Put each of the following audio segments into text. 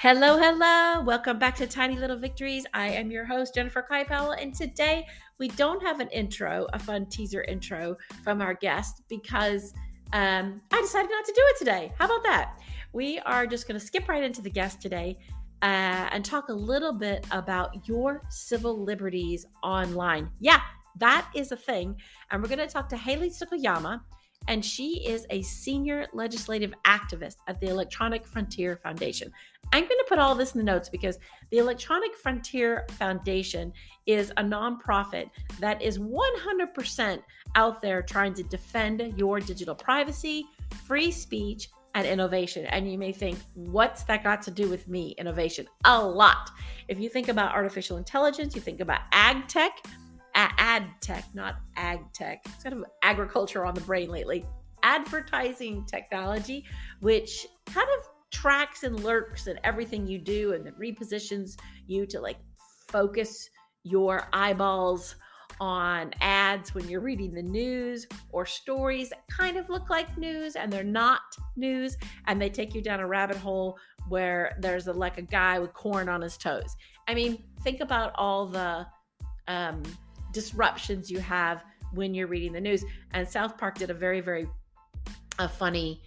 Hello, hello. Welcome back to Tiny Little Victories. I am your host, Jennifer Kaipel, and today we don't have an intro, a fun teaser intro from our guest because I decided not to do it today. How about that? We are just going to skip right into the guest today and talk a little bit about your civil liberties online. Yeah, that is a thing. And we're going to talk to Hayley Tsukayama, and she is a senior legislative activist at the Electronic Frontier Foundation. I'm going to put all this in the notes because the Electronic Frontier Foundation is a nonprofit that is 100% out there trying to defend your digital privacy, free speech, and innovation. And you may think, what's that got to do with me, innovation? A lot. If you think about artificial intelligence, you think about ad tech, not ag tech. It's kind of agriculture on the brain lately. Advertising technology, which kind of tracks and lurks in everything you do and then repositions you to focus your eyeballs on ads when you're reading the news or stories that kind of look like news and they're not news, and they take you down a rabbit hole where there's a guy with corn on his toes. I mean, think about all the disruptions you have when you're reading the news. And South Park did a very, very funny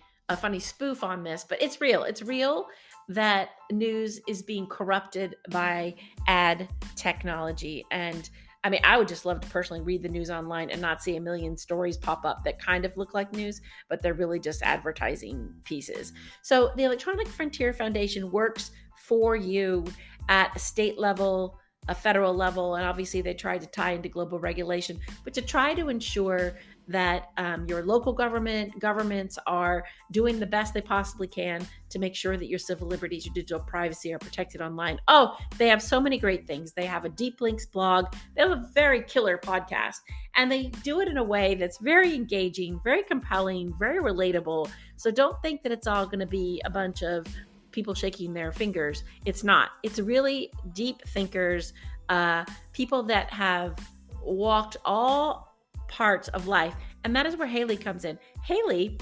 spoof on this, but it's real. It's real that news is being corrupted by ad technology. And I mean, I would just love to personally read the news online and not see a million stories pop up that kind of look like news, but they're really just advertising pieces. So the Electronic Frontier Foundation works for you at a state level, a federal level, and obviously they try to tie into global regulation, but to try to ensure that your local governments are doing the best they possibly can to make sure that your civil liberties, your digital privacy are protected online. Oh, they have so many great things. They have a Deep Links blog. They have a very killer podcast, and they do it in a way that's very engaging, very compelling, very relatable. So don't think that it's all going to be a bunch of people shaking their fingers. It's not. It's really deep thinkers, people that have walked all parts of life. And that is where Hayley comes in. Hayley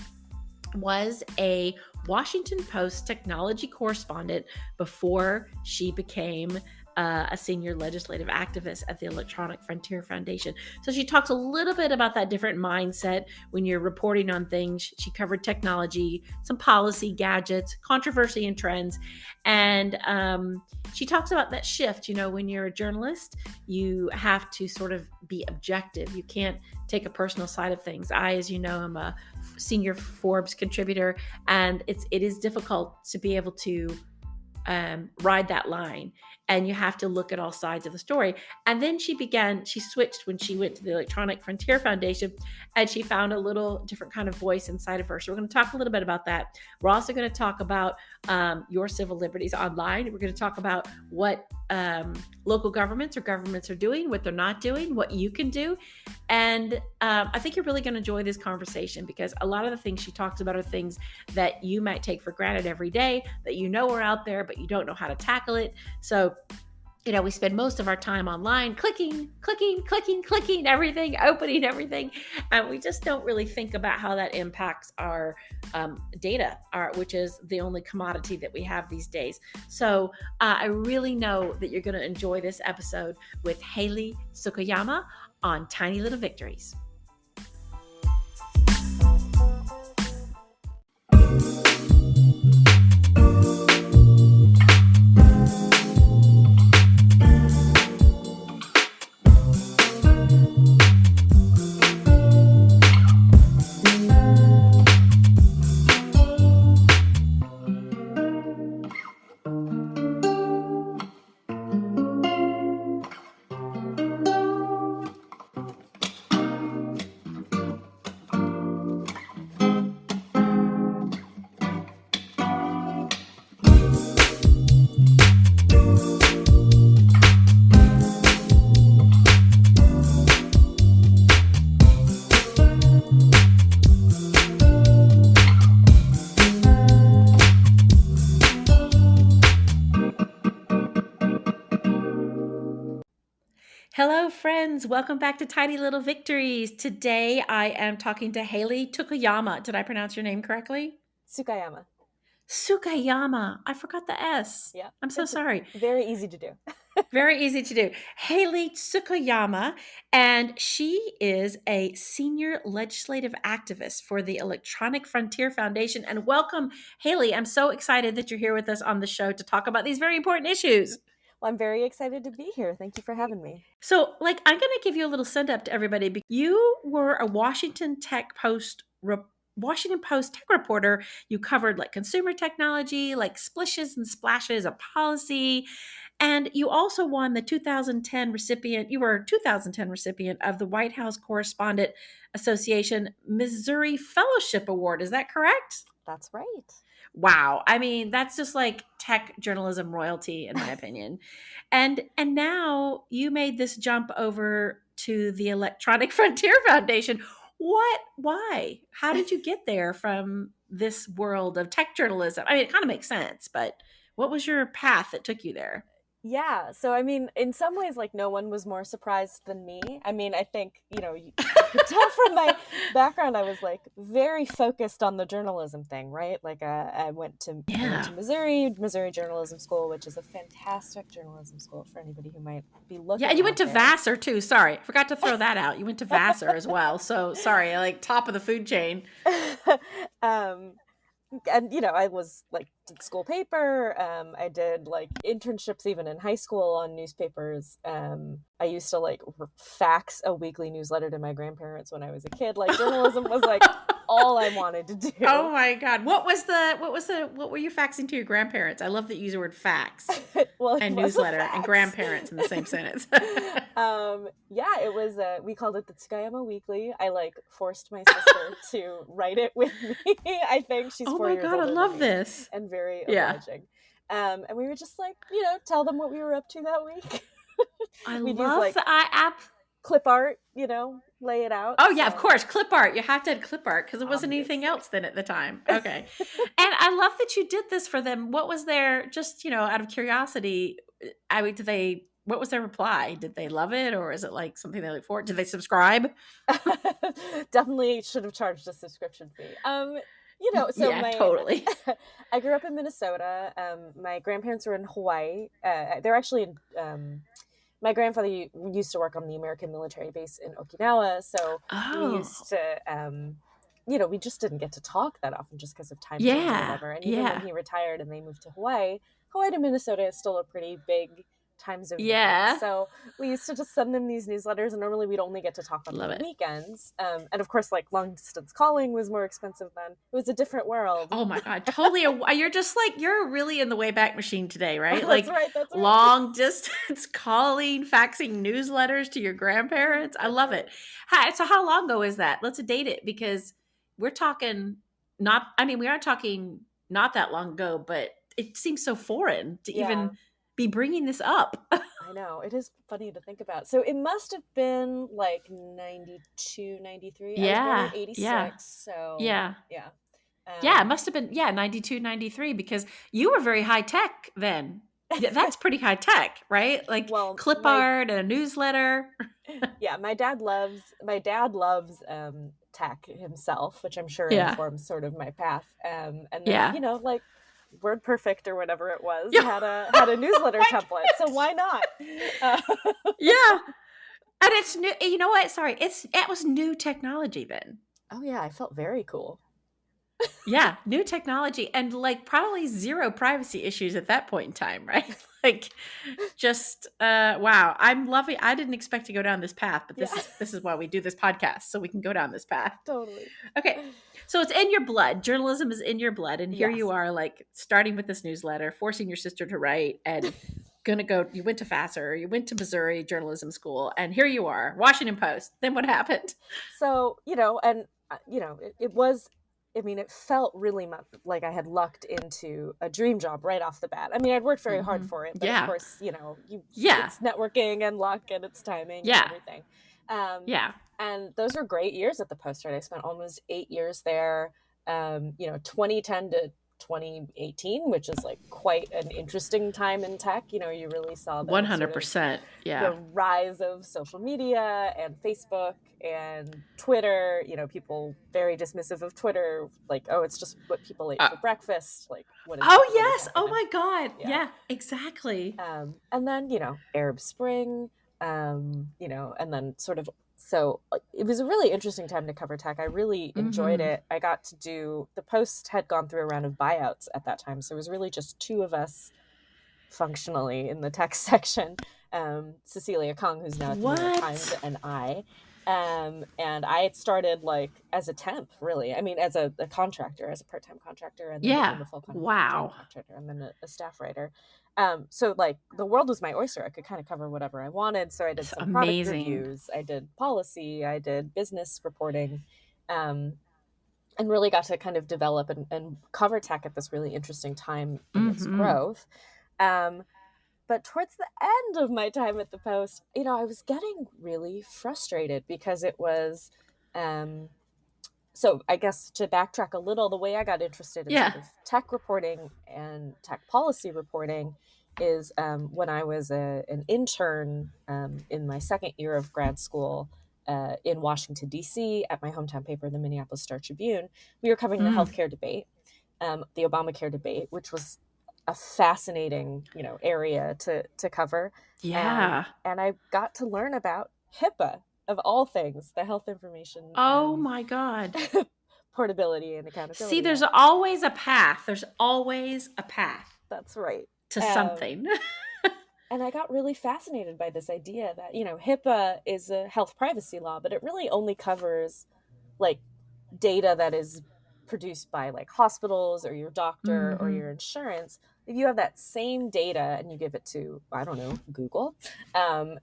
was a Washington Post technology correspondent before she became a senior legislative activist at the Electronic Frontier Foundation. So she talks a little bit about that different mindset when you're reporting on things. She covered technology, some policy, gadgets, controversy and trends. And she talks about that shift. You know, when you're a journalist, you have to sort of be objective. You can't take a personal side of things. I, as you know, am a senior Forbes contributor, and it is difficult to be able to ride that line, and you have to look at all sides of the story. And then she switched when she went to the Electronic Frontier Foundation, and she found a little different kind of voice inside of her. So we're going to talk a little bit about that. We're also going to talk about your civil liberties online. We're going to talk about what local governments are doing, what they're not doing, what you can do. And I think you're really going to enjoy this conversation because a lot of the things she talks about are things that you might take for granted every day, that you know are out there, but you don't know how to tackle it. So, you know, we spend most of our time online clicking everything, opening everything, and we just don't really think about how that impacts our data, which is the only commodity that we have these days. So I really know that you're going to enjoy this episode with Hayley Tsukayama on Tiny Little Victories. Hello, friends. Welcome back to Tiny Little Victories. Today, I am talking to Hayley Tsukayama. Did I pronounce your name correctly? Tsukayama. Tsukayama. I forgot the S. Yeah, I'm so it's sorry. very easy to do. Very easy to do. Hayley Tsukayama, and she is a senior legislative activist for the Electronic Frontier Foundation. And welcome, Hayley. I'm so excited that you're here with us on the show to talk about these very important issues. Well, I'm very excited to be here. Thank you for having me. So, I'm going to give you a little send up to everybody. You were a Washington Post tech reporter. You covered like consumer technology, like splishes and splashes of policy. And you also won the 2010 recipient, you were a 2010 recipient of the White House Correspondent Association Missouri Fellowship Award. Is that correct? That's right. Wow. I mean, that's just like tech journalism royalty, in my opinion. And now you made this jump over to the Electronic Frontier Foundation. What? Why? How did you get there from this world of tech journalism? I mean, it kind of makes sense, but what was your path that took you there? Yeah, so I mean, in some ways, like no one was more surprised than me. I mean, I think, you could tell from my background, I was like very focused on the journalism thing, right? Like I went to Yeah. Missouri Journalism School, which is a fantastic journalism school for anybody who might be Yeah, looking and you went out to there. Vassar too. Sorry, I forgot to throw that out. You went to Vassar as well. So sorry, like top of the food chain. um, and I was like did school paper. I did like internships even in high school on newspapers. I used to like fax a weekly newsletter to my grandparents when I was a kid. Like journalism was like all I wanted to do. Oh my God. What were you faxing to your grandparents? I love that you use the word fax Well, it and was a newsletter and fax. grandparents in the same sentence. Yeah, it was. We called it the Tsukayama Weekly. I like forced my sister to write it with me. I think she's Oh 4 my years God, I older than love me this. and very Yeah. obliging. And we would just like tell them what we were up to that week. I We'd use love like that. clip art, lay it out. Oh yeah, of So course, clip art. You have to have clip art because it wasn't anything obviously. else then at the time. Okay. And I love that you did this for them. What was their, just, out of curiosity, I mean, what was their reply? Did they love it, or is it like something they look forward? Did they subscribe? Definitely should have charged a subscription fee. So Yeah, totally. I grew up in Minnesota. My grandparents were in Hawaii. They're actually in, my grandfather used to work on the American military base in Okinawa. So we Oh, used to, we just didn't get to talk that often just because of time zones or yeah, whatever. And even when yeah, he retired and they moved to Hawaii to Minnesota is still a pretty big time zone difference. yeah. So we used to just send them these newsletters, and normally we'd only get to talk on Love the it. weekends. And of course, like long distance calling was more expensive then. It was a different world. Oh my God, totally. You're just like, you're really in the Wayback Machine today, right? That's Like right. That's right. long distance calling, faxing newsletters to your grandparents. I That's love right. it. So how long ago is that? Let's date it because we're talking we are talking not that long ago, but it seems so foreign to Yeah. even be bringing this up. I know. It is funny to think about. So it must have been like 92, 93. I was born in Yeah, yeah, 86. So yeah. yeah. Yeah, it must have been, 92, 93, because you were very high tech then. Yeah, that's pretty high tech, right? Like Well, clip art and a newsletter. yeah, my dad loves tech himself, which I'm sure Yeah. informs sort of my path. And then, Yeah. like WordPerfect or whatever it was Yeah. had a newsletter My template. So God. why not? Uh, Yeah. And it's new. You know what? Sorry. It was new technology then. oh yeah, I felt very cool. Yeah, new technology and like probably zero privacy issues at that point in time, right? Like just wow. I didn't expect to go down this path, but Yeah, this is why we do this podcast, so we can go down this path. totally. Okay. So it's in your blood. Journalism is in your blood. And here Yes. you are, like starting with this newsletter, forcing your sister to write, and you went to Vassar, you went to Missouri Journalism School, and here you are, Washington Post. Then what happened? So, it was, I mean, it felt really much like I had lucked into a dream job right off the bat. I mean, I'd worked very hard Hmm. for it, but of Yeah. course, Yeah. it's networking and luck and it's timing and Yeah. everything. Um, Yeah. and those were great years at the Post, right? I spent almost 8 years there. 2010 to 2018, which is like quite an interesting time in tech. You really saw the sort of 100%. the Yeah. rise of social media and Facebook and Twitter. People very dismissive of Twitter, like, oh, it's just what people ate Uh, for breakfast. Like, what oh, is yes. that Oh, gonna? my God. Yeah. Yeah, exactly. And then Arab Spring, and then sort of, so it was a really interesting time to cover tech. I really enjoyed Mm-hmm. it. I got to do, the Post had gone through a round of buyouts at that time, so it was really just two of us functionally in the tech section. Cecilia Kong, who's now at the New York Times, What? and I. And I had started like as a temp, really. I mean, as a contractor, as a part-time contractor, and then became Yeah. a full-time Wow. contractor, and then a staff writer. So like the world was my oyster. I could kind of cover whatever I wanted. So I did It's some product amazing. reviews, I did policy, I did business reporting, and really got to kind of develop and cover tech at this really interesting time in its Mm-hmm. growth. But towards the end of my time at the Post, I was getting really frustrated because it was, so I guess to backtrack a little, the way I got interested in Yeah. sort of tech reporting and tech policy reporting is when I was an intern in my second year of grad school in Washington, D.C., at my hometown paper, the Minneapolis Star Tribune. We were covering the Mm. healthcare debate, the Obamacare debate, which was a fascinating, area to cover. Yeah. And I got to learn about HIPAA, of all things, the Health Information Oh, my God. Portability and See, Accountability there's Act. always a path. There's always a path That's right. to Um, something. and I got really fascinated by this idea that, HIPAA is a health privacy law, but it really only covers like data that is produced by like hospitals or your doctor or Mm-hmm. your insurance. If you have that same data and you give it to, I don't know, Google,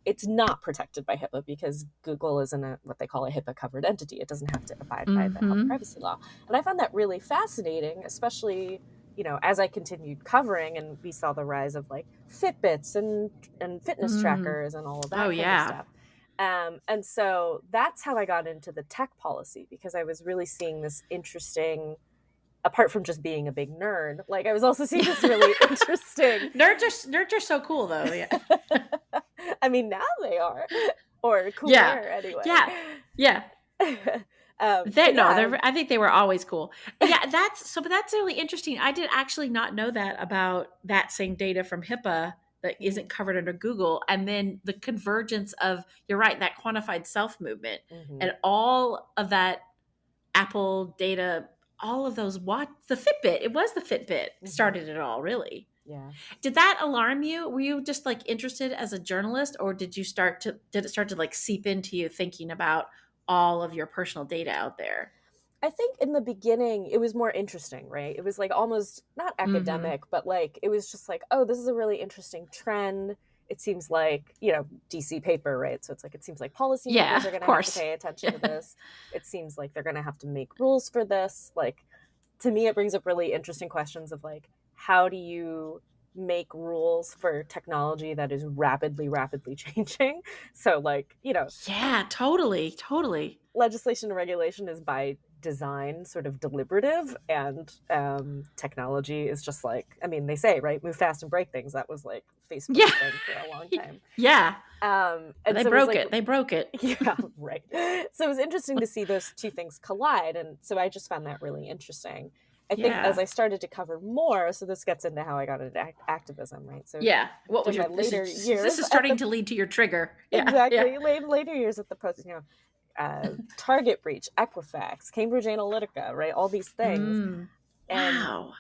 it's not protected by HIPAA because Google isn't what they call a HIPAA covered entity. It doesn't have to abide by the health Mm-hmm. privacy law. And I found that really fascinating, especially, as I continued covering and we saw the rise of like Fitbits and fitness Mm. trackers and all of Oh, that kind of yeah. stuff. And so that's how I got into the tech policy, because I was really seeing this interesting, apart from just being a big nerd, like I was also seeing this really interesting. Nerds are so cool, though. Yeah. I mean, now they are, or Yeah. cooler anyway. Yeah. Yeah. But yeah, I think they were always cool. Yeah, but that's really interesting. I did actually not know that about that same data from HIPAA that isn't covered under Google. And then the convergence of, you're right, that quantified self movement mm-hmm. and all of that Apple data, all of those, the Fitbit, it was the Fitbit started it all, really. Yeah. Did that alarm you? Were you just like interested as a journalist, or did it start to like seep into you thinking about all of your personal data out there? I think in the beginning it was more interesting, right? It was like almost not Mm-hmm. academic, but like it was just like, oh, this is a really interesting trend. It seems like, DC paper, right? So it's like, it seems like policymakers Yeah, are of going to have to course. pay attention Yeah. to this. It seems like they're going to have to make rules for this. Like, to me, it brings up really interesting questions of like, how do you make rules for technology that is rapidly, rapidly changing? So like, Yeah, totally, totally. legislation and regulation is by design sort of deliberative, and technology is just like, I mean, they say, right, move fast and break things. That was like Yeah. Facebook's thing for a long time. Yeah. And They so it was broke like, it. They broke it. yeah, right. So it was interesting to see those two things collide, and so I just found that really interesting. I think as Yeah. I started to cover more, so this gets into how I got into activism, right? So Yeah. What was in my your later this years is at starting the, to lead to your trigger. Yeah. Yeah. exactly, later years at the Post, Target breach, Equifax, Cambridge Analytica, right? All these things. Mm. And Wow.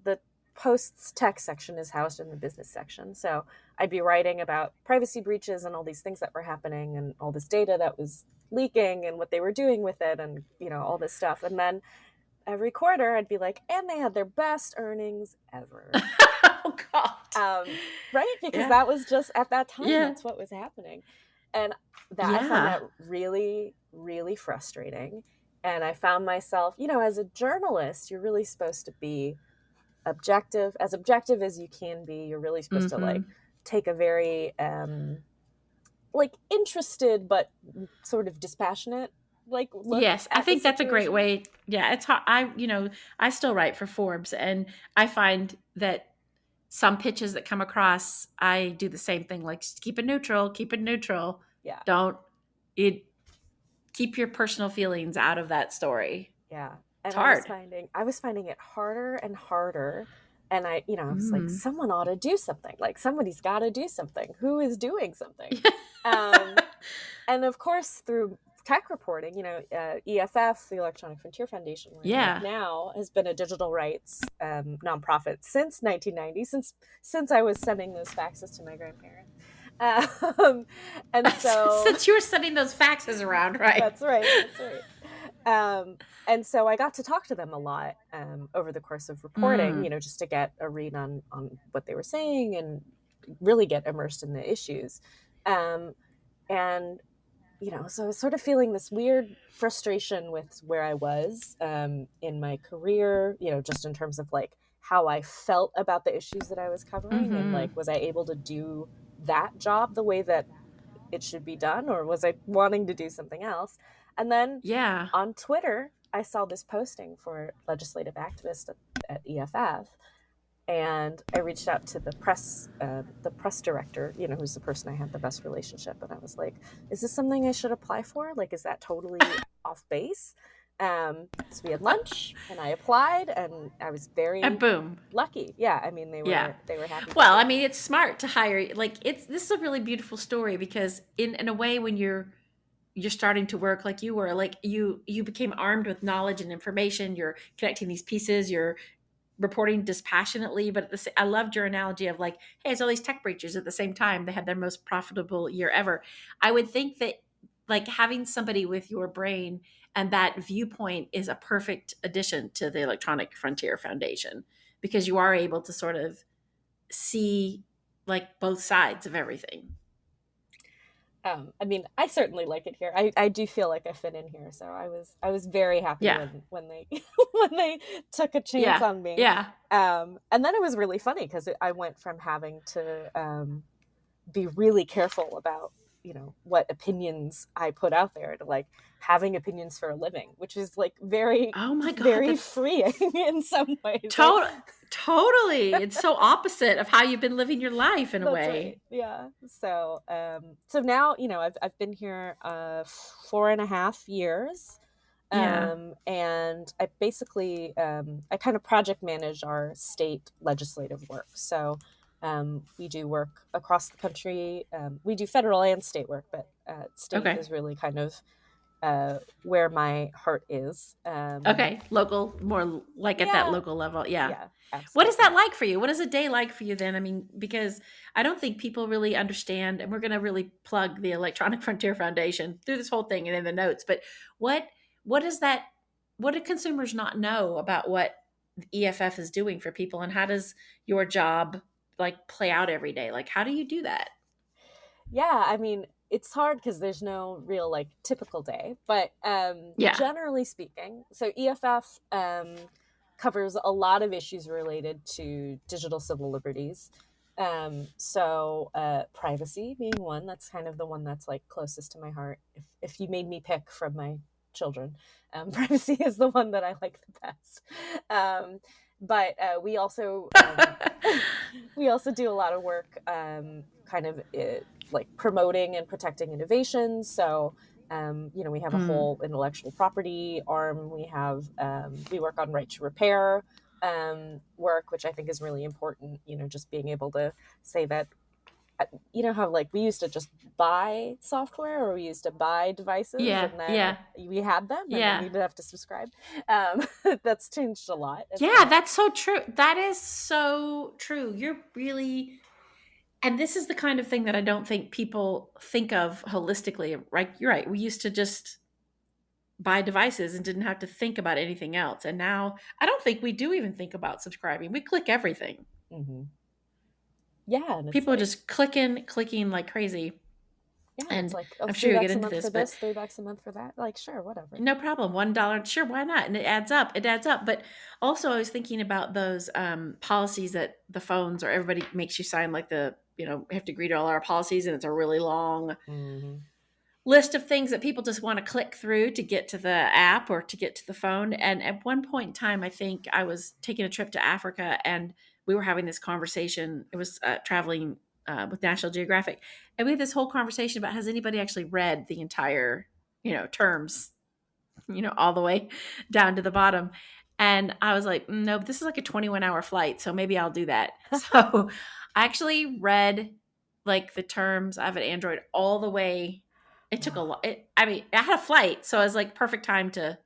the Post's tech section is housed in the business section. So I'd be writing about privacy breaches and all these things that were happening and all this data that was leaking and what they were doing with it and, all this stuff. And then every quarter I'd be like, and they had their best earnings ever. Oh, God. Right? Because Yeah. that was just at that time, Yeah. that's what was happening. And that I found Yeah. that really, really frustrating. And I found myself, as a journalist, you're really supposed to be objective as you can be. You're really supposed to like Mm-hmm. take a very like interested but sort of dispassionate like look Yes, I at the think that's a great situation. way. Yeah, it's hard. I still write for Forbes, and I find that some pitches that come across, I do the same thing. Like, just keep it neutral. Keep it neutral. Yeah. Don't it keep your personal feelings out of that story. Yeah. It's And hard. I was finding it harder and harder. And I was like, Mm. someone ought to do something. Like somebody's got to do something. Who is doing something? Um, and of course, through tech reporting, EFF, the Electronic Frontier Foundation, where I work Yeah. now, has been a digital rights nonprofit since 1990, since I was sending those faxes to my grandparents. Um, and so Since you were sending those faxes around, right? that's right. That's right. And so I got to talk to them a lot over the course of reporting, Mm. just to get a read on what they were saying and really get immersed in the issues. Um, and so I was sort of feeling this weird frustration with where I was in my career, just in terms of like how I felt about the issues that I was covering, and Hmm. like, was I able to do that job the way that it should be done, or was I wanting to do something else? And then Yeah. on Twitter, I saw this posting for legislative activist at EFF, and I reached out to the press director, who's the person I had the best relationship, and I was like, "Is this something I should apply for? Like, is that totally off base?" So we had lunch, and I applied, and I was And very boom. lucky. Yeah, I mean, Yeah. they were happy to Well, I take mean, me. it's smart to hire. Like, this is a really beautiful story because in a way, when you're starting to work like you were, like you became armed with knowledge and information. You're connecting these pieces. You're reporting dispassionately, but I loved your analogy of like, hey, it's all these tech breaches at the same time. They had their most profitable year ever. I would think that like having somebody with your brain and that viewpoint is a perfect addition to the Electronic Frontier Foundation because you are able to sort of see like both sides of everything. I mean, I certainly like it here. I do feel like I fit in here, so I was very happy Yeah. when they when they took a chance Yeah. on me. Yeah. And then it was really funny because I went from having to be really careful about what opinions I put out there to like having opinions for a living, which is like very Oh my God. very That's freeing in some ways. total. Totally. It's so opposite of how you've been living your life in a That's right. way. Yeah. So now I've been here 4.5 years, Yeah. and I basically I kind of project manage our state legislative work. So we do work across the country. We do federal and state work, but state Okay. is really kind of where my heart is. Okay. Local, more like at that Yeah. local level. Yeah. Yeah. What is Absolutely. that like for you? What is a day like for you then? I mean, because I don't think people really understand, and we're going to really plug the Electronic Frontier Foundation through this whole thing and in the notes. But what what is that? What do consumers not know about what EFF is doing for people, and how does your job like play out every day? Like, how do you do that? Yeah, I mean, it's hard because there's no real like typical day, but Yeah. generally speaking, so EFF covers a lot of issues related to digital civil liberties. Privacy being one, that's kind of the one that's like closest to my heart. If you made me pick from my children, privacy is the one that I like the best. But we also do a lot of work, kind of like promoting and protecting innovation. So, we have a Mm. whole intellectual property arm. We work on right to repair work, which I think is really important. Just being able to say that, how like we used to just buy software, or we used to buy devices, Yeah. and then Yeah. we had them, and then Yeah. we'd have to subscribe. That's changed a lot as Yeah, well. that's so true. That is so true. You're really, and this is the kind of thing that I don't think people think of holistically, right? You're right. We used to just buy devices and didn't have to think about anything else. And now I don't think we do even think about subscribing. We click everything. Hmm. Yeah, and it's People are like, just clicking like crazy. yeah, and it's And like, oh, I'm three sure you'll get bucks a into month this, for but this, $3 a month for that. Like, sure, whatever. no problem. $1. Sure, why not? And it adds up. It adds up. But also, I was thinking about those policies that the phones or everybody makes you sign, like you have to agree to all our policies, and it's a really long Hmm. list of things that people just want to click through to get to the app or to get to the phone. And at one point in time, I think I was taking a trip to Africa and we were having this conversation. It was traveling with National Geographic. And we had this whole conversation about, has anybody actually read the entire, terms, all the way down to the bottom. And I was like, no, this is like a 21-hour flight. So maybe I'll do that. So I actually read like the terms. I have an Android all the way. It took a lot. I mean, I had a flight. So it was like perfect time to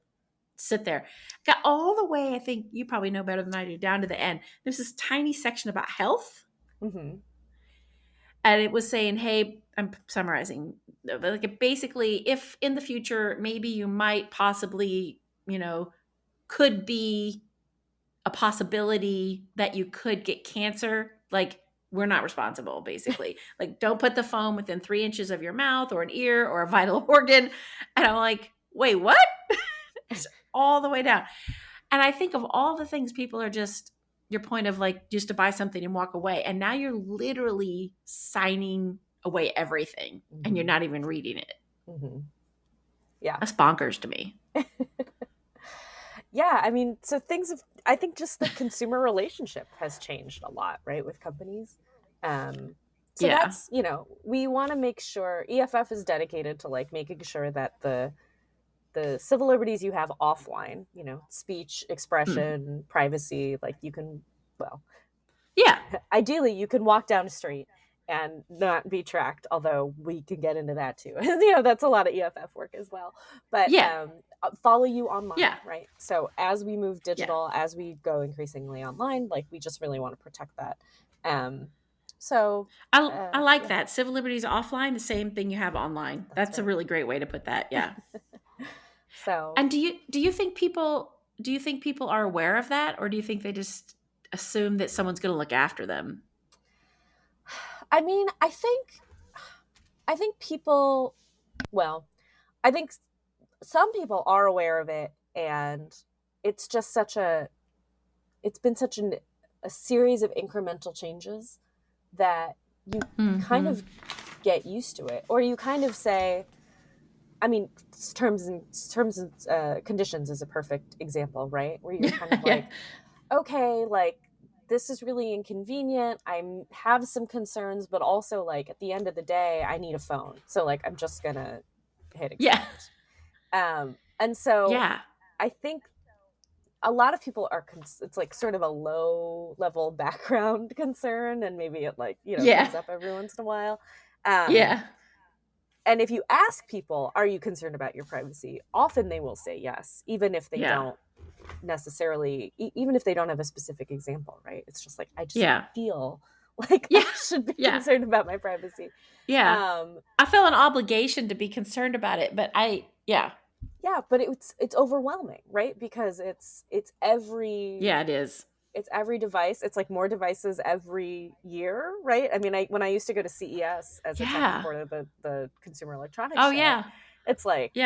sit there. Got all the way, I think you probably know better than I do, down to the end. There's this tiny section about health. Mm-hmm. And it was saying, hey, I'm summarizing, like basically, if in the future, maybe you might possibly, could be a possibility that you could get cancer, like we're not responsible, basically. Like, don't put the phone within 3 inches of your mouth or an ear or a vital organ. And I'm like, wait, what? It's all the way down. And I think of all the things people are just, your point of like, just to buy something and walk away. And now you're literally signing away everything and you're not even reading it. Mm-hmm. Yeah. That's bonkers to me. Yeah. I mean, so I think just the consumer relationship has changed a lot, right, with companies. So that's, we want to make sure EFF is dedicated to like making sure that the civil liberties you have offline, speech, expression, privacy, like you can, ideally you can walk down the street and not be tracked, although we can get into that too. That's a lot of EFF work as well. But follow you online, right? So as we move digital, as we go increasingly online, like we just really want to protect that. So I like that. Civil liberties offline, the same thing you have online. That's right. A really great way to put that. Yeah. So, and do you think people are aware of that, or do you think they just assume that someone's going to look after them? I mean, I think people, well, I think some people are aware of it, and it's just it's been such a series of incremental changes that you kind of get used to it, or you kind of say, I mean, terms and conditions is a perfect example, right? Where you're kind of like, okay, like this is really inconvenient. I have some concerns, but also like at the end of the day, I need a phone. So like, I'm just gonna hit accept. And so I think a lot of people are, it's like sort of a low level background concern, and maybe it like, comes up every once in a while. And if you ask people, are you concerned about your privacy? Often they will say yes, even if they don't necessarily, even if they don't have a specific example, right? It's just like, I just feel like I should be concerned about my privacy. Yeah. I feel an obligation to be concerned about it, but but it's overwhelming, right? Because it's every it is. It's every device. It's like more devices every year, right? I mean, when I used to go to CES as a tech reporter, the Consumer Electronics show, it's like,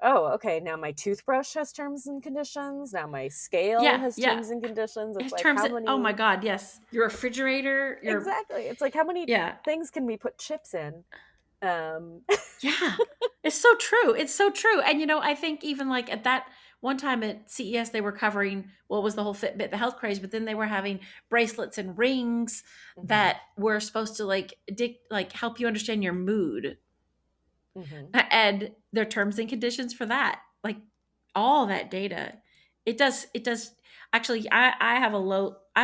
oh, okay, now my toothbrush has terms and conditions. Now my scale has terms and conditions. It's like, how many... Oh my God, yes. Your refrigerator. Exactly. It's like, how many things can we put chips in? It's so true. It's so true. And, I think even like at that one time at CES, they were covering what was the whole Fitbit, the health craze, but then they were having bracelets and rings that were supposed to like help you understand your mood. And their terms and conditions for that, like all that data, it does. Actually, I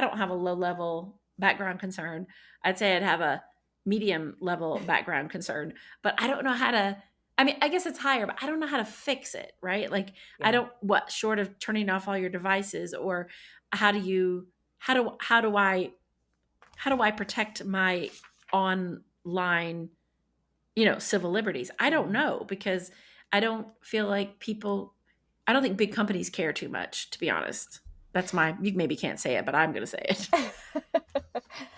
don't have a low level background concern. I'd say I'd have a medium level background concern, but I don't know how to, I mean, I guess it's higher, but I don't know how to fix it. Right. Like short of turning off all your devices, or how do I protect my online, civil liberties? I don't know, because I don't feel like I don't think big companies care too much, to be honest. You maybe can't say it, but I'm going to say it.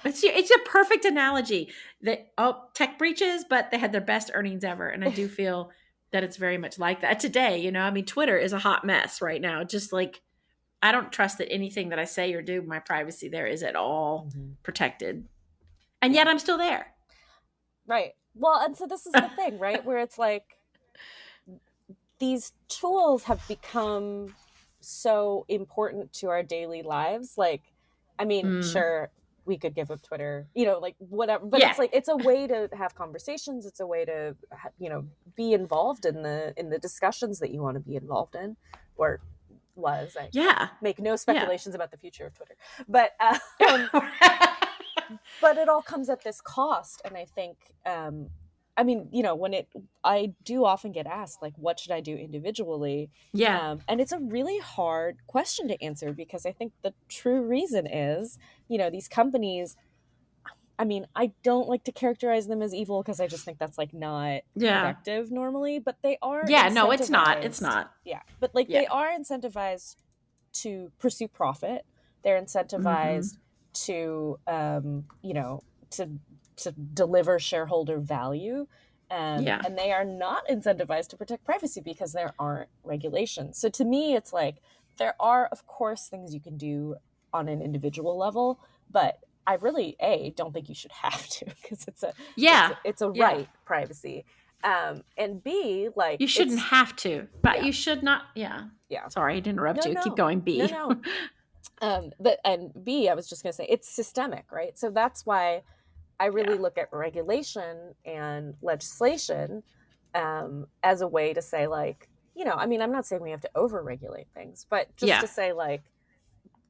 It's a perfect analogy that tech breaches, but they had their best earnings ever. And I do feel that it's very much like that today. I mean, Twitter is a hot mess right now. Just like, I don't trust that anything that I say or do, my privacy there is at all protected. And yet I'm still there. Right. Well, and so this is the thing, right? Where it's like, these tools have become so important to our daily lives. Like, I mean, Mm. sure, we could give up Twitter, like whatever, but Yeah. it's like, it's a way to have conversations. It's a way to, be involved in the discussions that you want to be involved in, or I Yeah. make no Yeah. speculations about the future of Twitter, but, but it all comes at this cost. And I think, I mean, I do often get asked, like, what should I do individually? Yeah. And it's a really hard question to answer, because I think the true reason is, these companies, I mean, I don't like to characterize them as evil, because I just think that's like not Yeah. productive normally, but they are Yeah. No, it's not. It's incentivized. not. Yeah. But like, Yeah. they are incentivized to pursue profit. They're Mm-hmm. incentivized to, to deliver shareholder value. Yeah. And they are not incentivized to protect privacy, because there aren't regulations. So to me, it's like, there are, of course, things you can do on an individual level, but I really, don't think you should have to, because Yeah. it's a Yeah. right, privacy. And B, like, You shouldn't it's, have to, but yeah, you should not. Yeah. yeah. Sorry to interrupt No, you. Keep no, going. no, B. no. But and B, I was just gonna say, it's systemic, right? So that's why I really Yeah. look at regulation and legislation, as a way to say, like, I mean, I'm not saying we have to over-regulate things, but just Yeah. to say, like,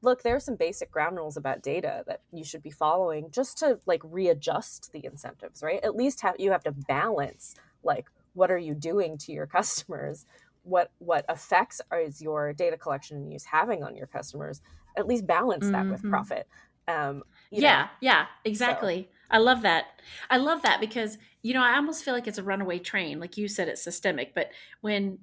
look, there are some basic ground rules about data that you should be following, just to like readjust the incentives, right? At least you have to balance, like, what are you doing to your customers? What effects is your data collection and use having on your customers? At least balance that with Mm-hmm. profit. Um, you know, Yeah, yeah, so exactly. I love that. I love that because I almost feel like it's a runaway train. Like you said, it's systemic. But when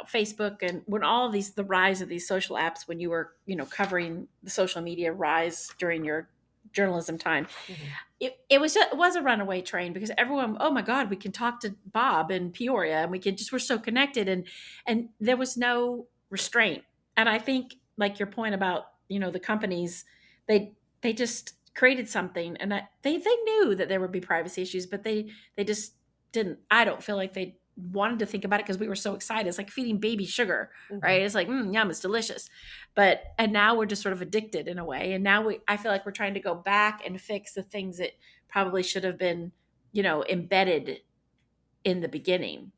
Facebook and when all of these the rise of these social apps, when you were covering the social media rise during your journalism time, mhm, it was a runaway train because everyone, oh my God, we can talk to Bob in Peoria and we're so connected, and there was no restraint. And I think like your point about the companies, they just created something, and that they knew that there would be privacy issues, but they just didn't. I don't feel like they wanted to think about it because we were so excited. It's like feeding baby sugar, mhm. right? It's like yum, it's delicious. And now we're just sort of addicted in a way, and now I feel like we're trying to go back and fix the things that probably should have been embedded in the beginning.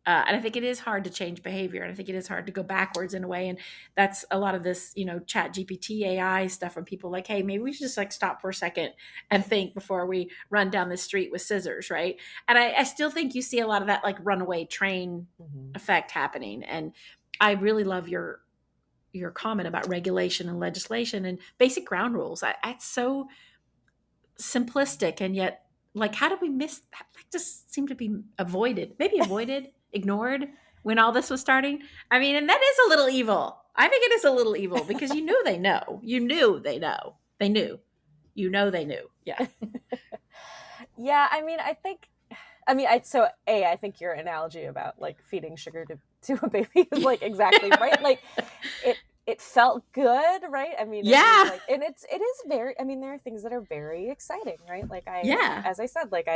And I think it is hard to change behavior, and I think it is hard to go backwards in a way. And that's a lot of this, chat GPT AI stuff from people like, hey, maybe we should just like stop for a second and think before we run down the street with scissors, right? And I still think you see a lot of that like runaway train Mhm. effect happening. And I really love your comment about regulation and legislation and basic ground rules. It's so simplistic, and yet like how did we miss that? Like just seemed to be avoided, maybe avoided, ignored when all this was starting. I mean, and that is a little evil. I think it is a little evil because you knew they know. You knew they know. They knew. They knew. Yeah. Yeah, I mean, I think your analogy about like feeding sugar to a baby is like exactly right. Like, it felt good, right? I mean, it was Yeah. like, and it is very, I mean, there are things that are very exciting, right? Like, Yeah. as I said, like,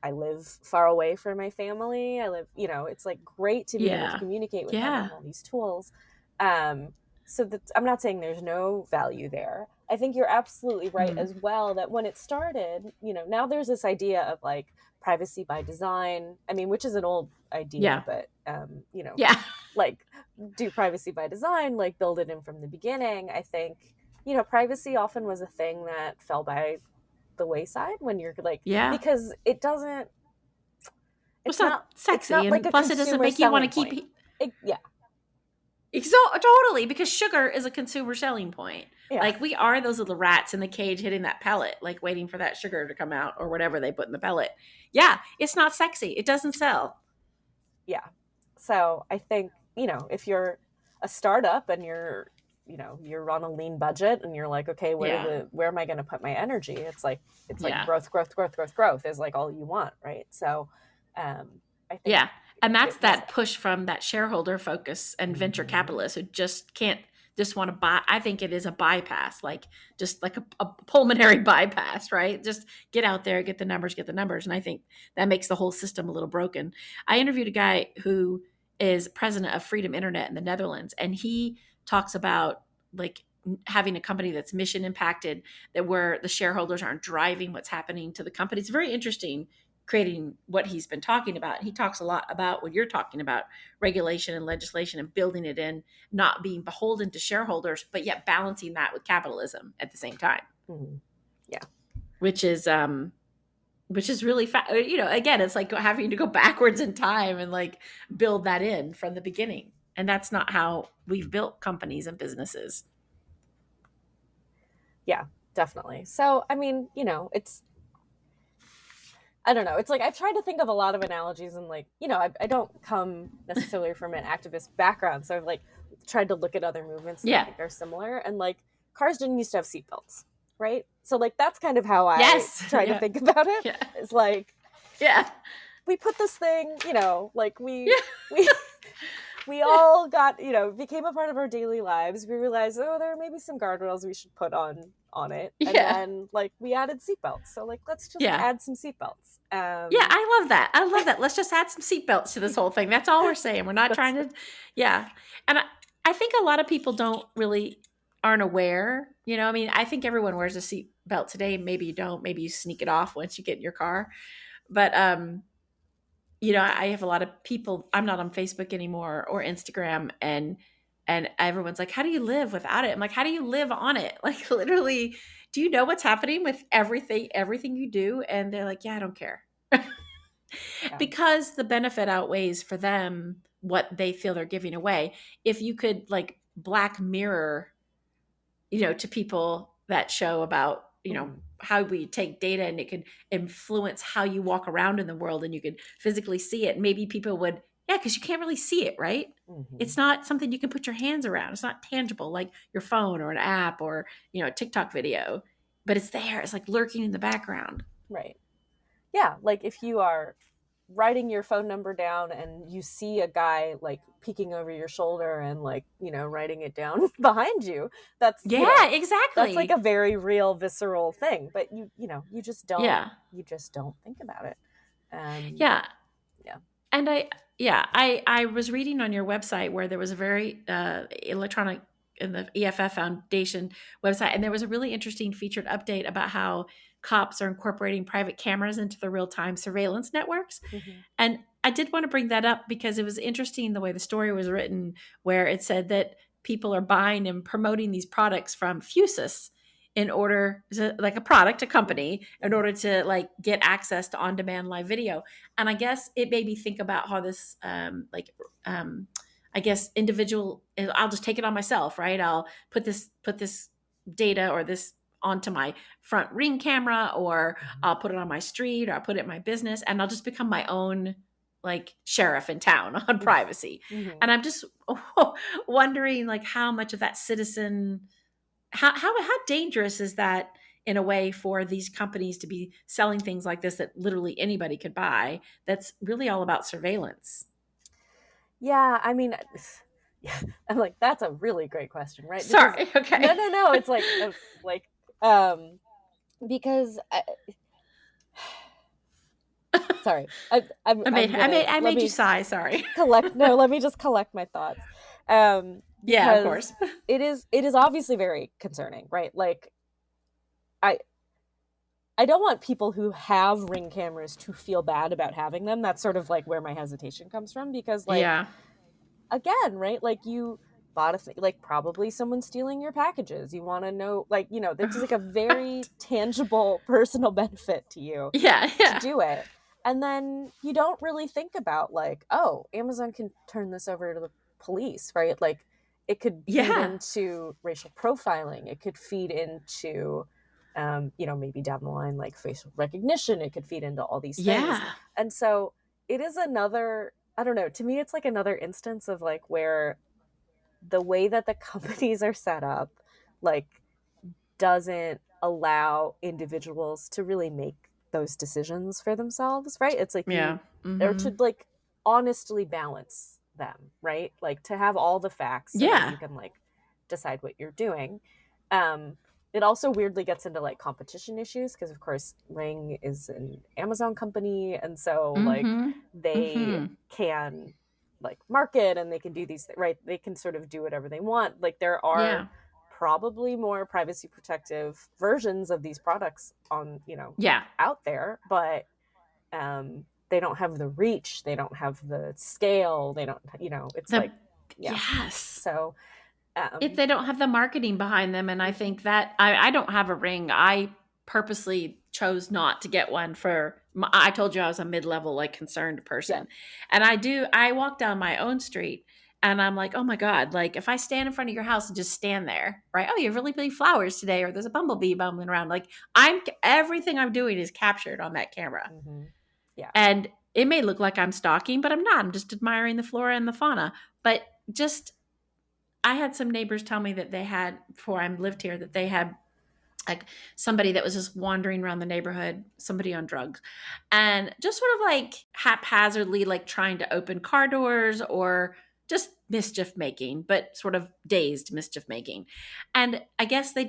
I live far away from my family. I live, it's like great to be able to Yeah. communicate with them Yeah. on all these tools. Um, so that, I'm not saying there's no value there. I think you're absolutely right Mm. as well, that when it started, now there's this idea of like privacy by design. I mean, which is an old idea, Yeah. but, Yeah. like, do privacy by design, like build it in from the beginning. I think, privacy often was a thing that fell by the wayside when you're like, Yeah. because Well, it's not it's sexy, not like and a plus it doesn't consumer make you want to selling keep point. Yeah, So totally, because sugar is a consumer selling point. yeah, Like we are those little rats in the cage hitting that pellet, like waiting for that sugar to come out or whatever they put in the pellet. Yeah, it's not sexy. It doesn't sell. yeah. So I think, if you're a startup and you're on a lean budget and you're like, okay, Yeah, where am I going to put my energy? It's like yeah, growth, growth, growth, growth, growth is like all you want, right? So, I think yeah. And that's it was. that push from that shareholder focus and venture Mhm. capitalists who just can't just want to buy. I think it is a bypass, like just like a pulmonary bypass, right? Just get out there, get the numbers. And I think that makes the whole system a little broken. I interviewed a guy who is president of Freedom Internet in the Netherlands, and he talks about like having a company that's mission impacted, that where the shareholders aren't driving what's happening to the company. It's very interesting creating what he's been talking about. He talks a lot about what you're talking about, regulation and legislation and building it in, not being beholden to shareholders, but yet balancing that with capitalism at the same time. Mm-hmm. Yeah. Which is really again, it's like having to go backwards in time and like build that in from the beginning. And that's not how we've built companies and businesses. Yeah, definitely. So, I mean, I don't know. It's like I've tried to think of a lot of analogies, and like, I don't come necessarily from an activist background, so I've like tried to look at other movements that I think are similar. And like, cars didn't used to have seatbelts, right? So like that's kind of how I try to think about it. Yeah. It's like, we put this thing, like we all got, became a part of our daily lives. We realized, oh, there may be some guardrails we should put on it. And then like we added seatbelts. So like, let's just add some seatbelts. I love that. Let's just add some seatbelts to this whole thing. That's all we're saying. We're not trying to, And I think a lot of people aren't aware, I mean, I think everyone wears a seatbelt today. Maybe you don't, maybe you sneak it off once you get in your car. But, I have a lot of people, I'm not on Facebook anymore or Instagram, and everyone's like, how do you live without it? I'm like, how do you live on it? Like, literally, do you know what's happening with everything you do? And they're like, yeah, I don't care. Because the benefit outweighs for them what they feel they're giving away. If you could like Black Mirror, to people that show about, how we take data and it could influence how you walk around in the world and you could physically see it. Maybe people would, because you can't really see it, right? Mm-hmm. It's not something you can put your hands around. It's not tangible like your phone or an app or, a TikTok video, but it's there. It's like lurking in the background. Right. Yeah. Like if you are writing your phone number down and you see a guy like peeking over your shoulder and like, writing it down behind you, that's exactly. That's like a very real visceral thing, but you just don't think about it. And I was reading on your website where there was a very electronic in the EFF Foundation website, and there was a really interesting featured update about how cops are incorporating private cameras into the real-time surveillance networks. Mm-hmm. And I did want to bring that up because it was interesting the way the story was written, where it said that people are buying and promoting these products from Fusus in order to, like a company, in order to like get access to on-demand live video. And I guess it made me think about how this I guess individual, I'll just take it on myself, right? I'll put this data or this onto my front Ring camera, or I'll put it on my street, or I'll put it in my business, and I'll just become my own like sheriff in town on privacy. Mm-hmm. And I'm just wondering like how much of that citizen, how dangerous is that in a way for these companies to be selling things like this that literally anybody could buy, that's really all about surveillance? Yeah, I mean, I'm like, that's a really great question, right? Because, sorry, okay. No, it's like, because sorry, I made you sigh. Sorry. Let me just collect my thoughts. Yeah, of course. It is obviously very concerning, right? Like, I don't want people who have Ring cameras to feel bad about having them. That's sort of like where my hesitation comes from, because like, again, right? Like you bought a thing, like probably someone's stealing your packages. You want to know, like, there's like a very tangible personal benefit to you to do it. And then you don't really think about like, oh, Amazon can turn this over to the police, right? Like it could feed into racial profiling. It could feed into maybe down the line, like facial recognition. It could feed into all these things. Yeah. And so it is another, I don't know, to me, it's like another instance of like where the way that the companies are set up, like doesn't allow individuals to really make those decisions for themselves. Right. It's like, or to like honestly balance them, right? Like to have all the facts so that you can like decide what you're doing. It also weirdly gets into like competition issues because, of course, Ring is an Amazon company, and so like they can like market, and they can do these, right? They can sort of do whatever they want. Like there are Yeah. probably more privacy protective versions of these products on, Yeah. out there, but they don't have the reach, they don't have the scale, they don't, it's The like, yeah. yes. So If they don't have the marketing behind them, and I think that I don't have a ring. I purposely chose not to get one for I told you I was a mid-level like concerned yeah. person. And I walk down my own street and I'm like, "Oh my god, like if I stand in front of your house and just stand there, right? Oh, you have really pretty flowers today or there's a bumblebee bumbling around." Like I'm everything I'm doing is captured on that camera. Mm-hmm. Yeah. And it may look like I'm stalking, but I'm not. I'm just admiring the flora and the fauna. But just I had some neighbors tell me that they had, before I lived here, that they had like somebody that was just wandering around the neighborhood, somebody on drugs, and just sort of like haphazardly, like trying to open car doors or just mischief making, but sort of dazed mischief making. And I guess they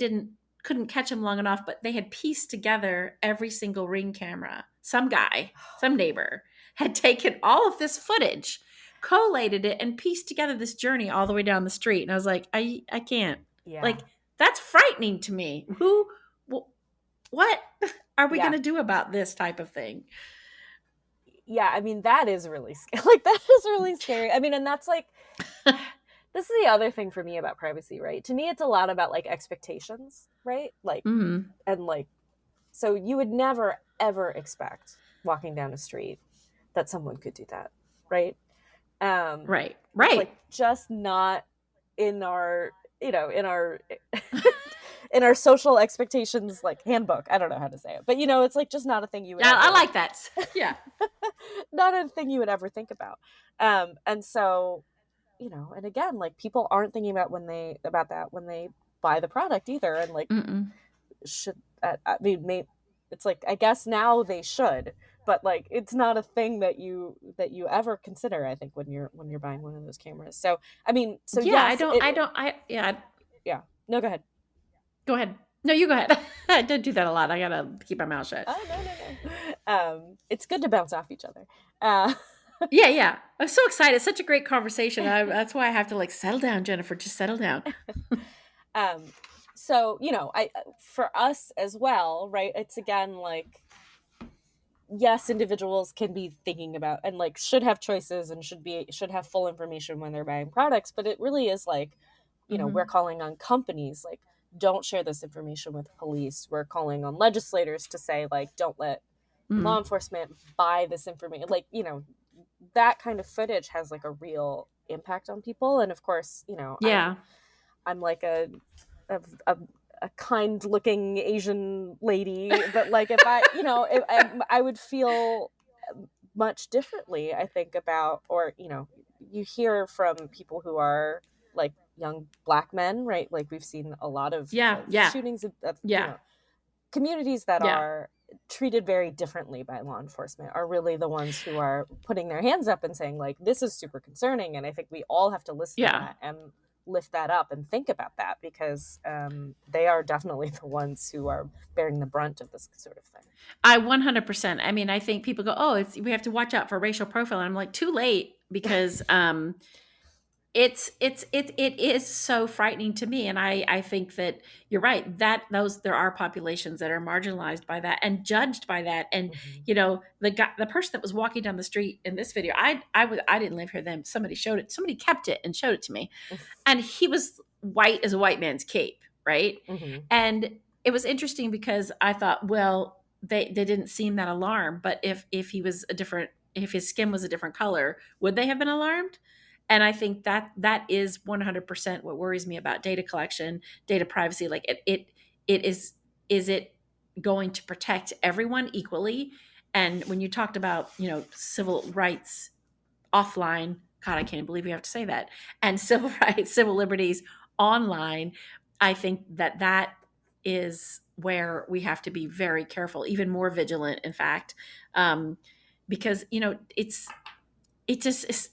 couldn't catch him long enough, but they had pieced together every single ring camera. Some guy, some neighbor had taken all of this footage, collated it, and pieced together this journey all the way down the street. And I was like, I can't. Yeah. Like, that's frightening to me. What are we going Yeah. to do about this type of thing? Yeah, I mean, that is really scary. Like, that is really scary. I mean, and that's like, this is the other thing for me about privacy, right? To me, it's a lot about like expectations, right? Like, Mm-hmm. and like, so you would never, ever expect walking down a street that someone could do that, right? Right. It's Right. like just not in our, in our in our social expectations like handbook. I don't know how to say it, but it's like just not a thing you would Yeah, I ever, like that. Yeah. not a thing you would ever think about. And so, and again, like people aren't thinking about that when they buy the product either. And like, Mm-mm. should, I mean, it's like, I guess now they should, but like, it's not a thing that you ever consider, I think, when you're buying one of those cameras. So, I mean, so Yeah, yes, yeah. yeah, no, go ahead. Go ahead. No, you go ahead. I did do that a lot. I got to keep my mouth shut. Oh, no. It's good to bounce off each other. Uh, Yeah, yeah. I'm so excited. It's such a great conversation. That's why I have to like settle down, Jennifer. Just settle down. so, for us as well, right? It's again, like, yes, individuals can be thinking about and like should have choices and should have full information when they're buying products, but it really is like, Mm-hmm. we're calling on companies, like, don't share this information with police. We're calling on legislators to say, like, don't let law enforcement buy this information. Like, that kind of footage has like a real impact on people. And of course, Yeah. I'm like a kind looking Asian lady, but like if I would feel much differently, I think, about, or you hear from people who are like young Black men, right? Like we've seen a lot of Yeah. shootings of Yeah. communities that Yeah. are treated very differently by law enforcement are really the ones who are putting their hands up and saying, like, this is super concerning. And I think we all have to listen to Yeah. that and lift that up and think about that, because they are definitely the ones who are bearing the brunt of this sort of thing. I 100%. I mean, I think people go, "Oh, we have to watch out for racial profiling." I'm like, too late, because it is so frightening to me. And I think that you're right, that there are populations that are marginalized by that and judged by that. And the person that was walking down the street in this video, I didn't live here then. Somebody kept it and showed it to me, and he was white as a white man's cape, right? Mm-hmm. And it was interesting because I thought, well, they didn't seem that alarmed, but if if his skin was a different color, would they have been alarmed? And I think that is 100% what worries me about data collection, data privacy. Like it is it going to protect everyone equally? And when you talked about, civil rights offline, God, I can't believe you have to say that, and civil rights, civil liberties online, I think that is where we have to be very careful, even more vigilant, in fact, because,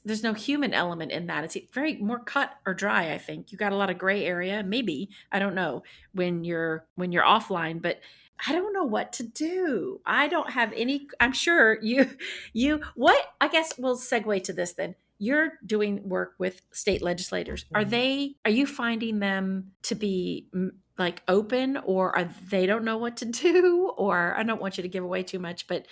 there's no human element in that. It's very more cut or dry. I think you got a lot of gray area, maybe, I don't know, when you're offline, but I don't know what to do. I don't have any. I'm sure what, I guess we'll segue to this then. you're doing work with state legislators. Are you finding them to be like open, or are they don't know what to do? Or I don't want you to give away too much, but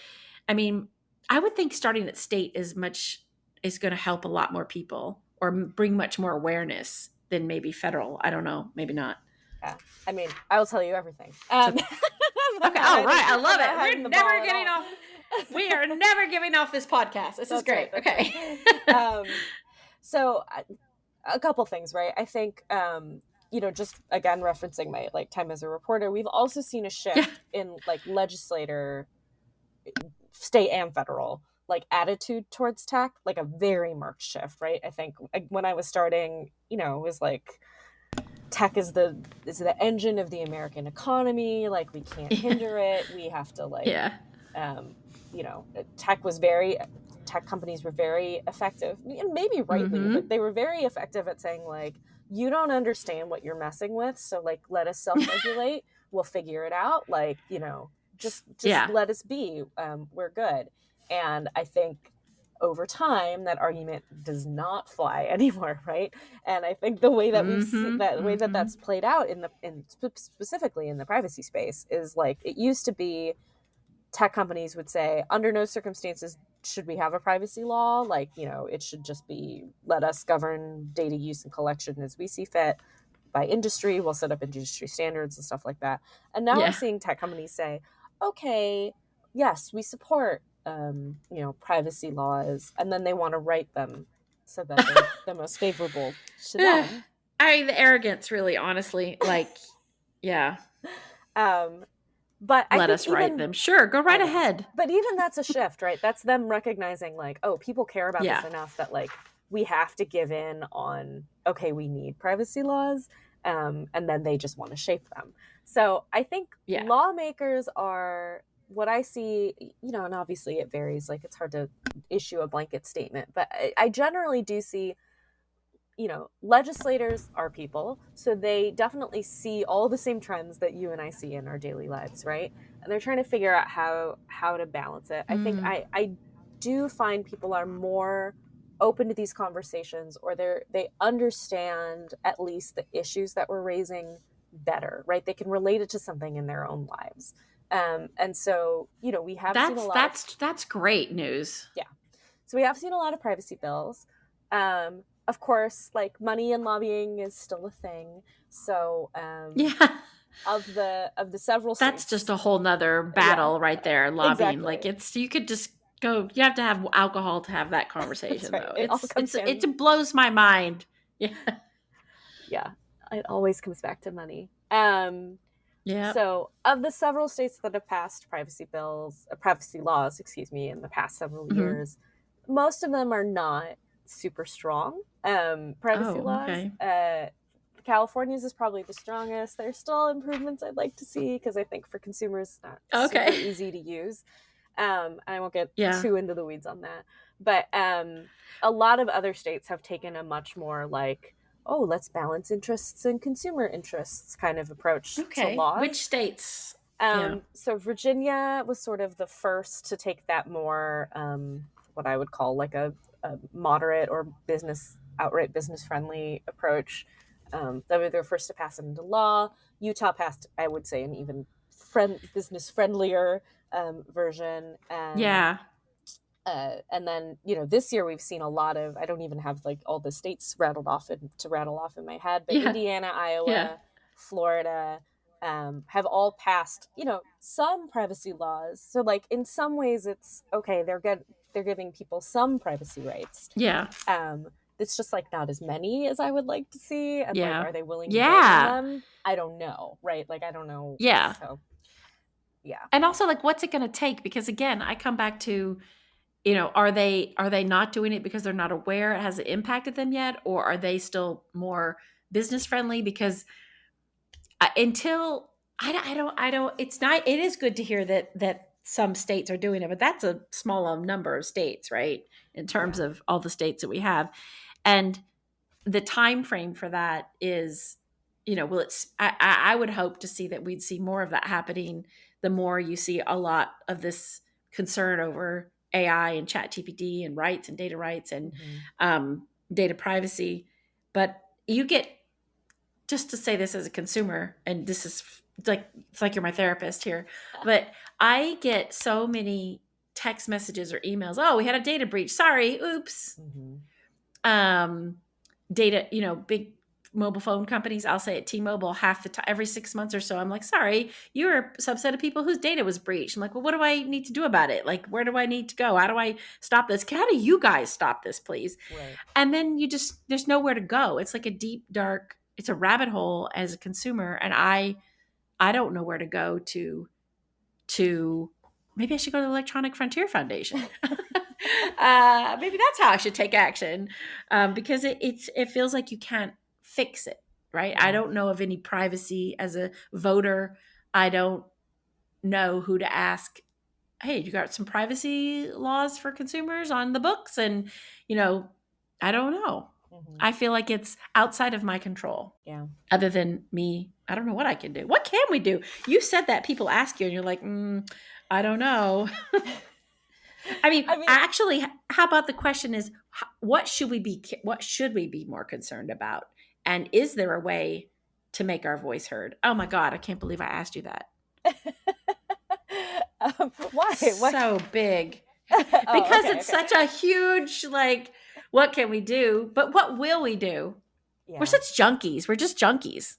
I mean, I would think starting at state is going to help a lot more people or bring much more awareness than maybe federal. I don't know, maybe not. Yeah, I mean, I will tell you everything. Okay. Oh, right. I love it. We're never getting off. We are never giving off this podcast. This is great. Right, okay. Right. So a couple things, right? I think, just again, referencing my like time as a reporter, we've also seen a shift in like legislator, state and federal, like attitude towards tech, like a very marked shift, right? I think when I was starting, it was like, tech is the engine of the American economy. Like, we can't hinder it. We have to tech companies were very effective, and maybe rightly, but they were very effective at saying like, you don't understand what you're messing with, so like, let us self-regulate. We'll figure it out. Like, just let us be. We're good. And I think over time that argument does not fly anymore, right? And I think the way that we've seen that way that that's played out specifically in the privacy space is like, it used to be tech companies would say, under no circumstances should we have a privacy law. Like, it should just be, let us govern data use and collection as we see fit by industry. We'll set up industry standards and stuff like that. And now we're seeing tech companies say, okay, yes, we support privacy laws, and then they want to write them so that they're the most favorable to them. The arrogance, really, honestly, like, yeah. But let us write them. Sure, go right ahead. But even that's a shift, right? That's them recognizing like, oh, people care about this enough that like, we have to give in on, okay, we need privacy laws, and then they just want to shape them. So I think lawmakers are, what I see, and obviously it varies, like, it's hard to issue a blanket statement, but I generally do see, legislators are people, so they definitely see all the same trends that you and I see in our daily lives, right? And they're trying to figure out how to balance it. I think I do find people are more open to these conversations, or they understand at least the issues that we're raising better, right? They can relate it to something in their own lives. And so, we have seen a lot. That's great news. Yeah. So we have seen a lot of privacy bills. Of course, like, money and lobbying is still a thing. So, of the several states, that's just a whole nother battle right there. Lobbying, like, you could just go. You have to have alcohol to have that conversation, though. It blows my mind. Yeah. Yeah. It always comes back to money. So of the several states that have passed privacy laws, in the past several years, most of them are not super strong privacy laws. Okay. California's is probably the strongest. There's still improvements I'd like to see, because I think for consumers it's not super easy to use. And I won't get too into the weeds on that. But a lot of other states have taken a much more like, oh, let's balance interests and consumer interests kind of approach to laws. Which states? So Virginia was sort of the first to take that more, what I would call like a moderate or outright business friendly approach. They were the first to pass it into law. Utah passed, I would say, an even business friendlier version. And then, this year we've seen a lot of, I don't even have like all the states rattle off in my head, but Indiana, Iowa, Florida have all passed, some privacy laws. So like, in some ways it's okay. They're giving people some privacy rights. Yeah. It's just like not as many as I would like to see. And like, are they willing to them? I don't know. Right. Like, I don't know. Yeah. So, yeah. And also, like, what's it going to take? Because again, I come back to, are they not doing it because they're not aware it hasn't impacted them yet? Or are they still more business friendly? Because until it is good to hear that some states are doing it, but that's a small number of states, right? In terms of all the states that we have. And the time frame for that is, I would hope to see that we'd see more of that happening the more you see a lot of this concern over AI and chat GPT and rights and data rights and Mm-hmm. data privacy. But you get, just to say this as a consumer, and this is like, it's like you're my therapist here, but I get so many text messages or emails. Oh, we had a data breach. Sorry. Oops. Mm-hmm. um, Data, big mobile phone companies. I'll say at T-Mobile half the time, every 6 months or so. I'm like, sorry, you're a subset of people whose data was breached. I'm like, well, what do I need to do about it? Like, where do I need to go? How do I stop this? How do you guys stop this, please? Right. And then there's nowhere to go. It's like a deep, dark, it's a rabbit hole as a consumer. And I don't know where to go to maybe I should go to the Electronic Frontier Foundation. Maybe that's how I should take action, because it feels like you can't fix it, right? Yeah. I don't know of any privacy as a voter. I don't know who to ask. Hey, you got some privacy laws for consumers on the books? And I don't know. Mm-hmm. I feel like it's outside of my control. Yeah. Other than me, I don't know what I can do. What can we do? You said that people ask you, and you're like, I don't know. I mean, actually, how about the question is, what should we be more concerned about? And is there a way to make our voice heard? Oh my God, I can't believe I asked you that. Why? So big. Oh, Because okay, it's such a huge, like, what can we do? But what will we do? Yeah. We're such junkies. We're just junkies.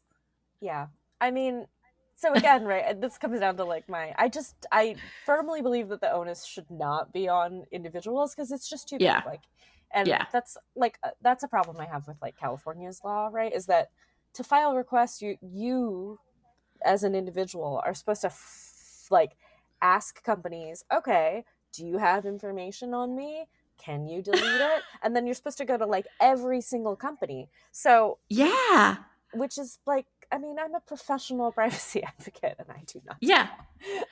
Yeah. I mean, so again, right, this comes down to like I firmly believe that the onus should not be on individuals because it's just too big. Yeah. Like, and Yeah. that's a problem I have with like California's law, right? Is that to file requests, you as an individual are supposed to like ask companies, okay, do you have information on me? Can you delete it? And then you're supposed to go to like every single company. So Yeah. which is like, I mean, I'm a professional privacy advocate and I do not. Yeah.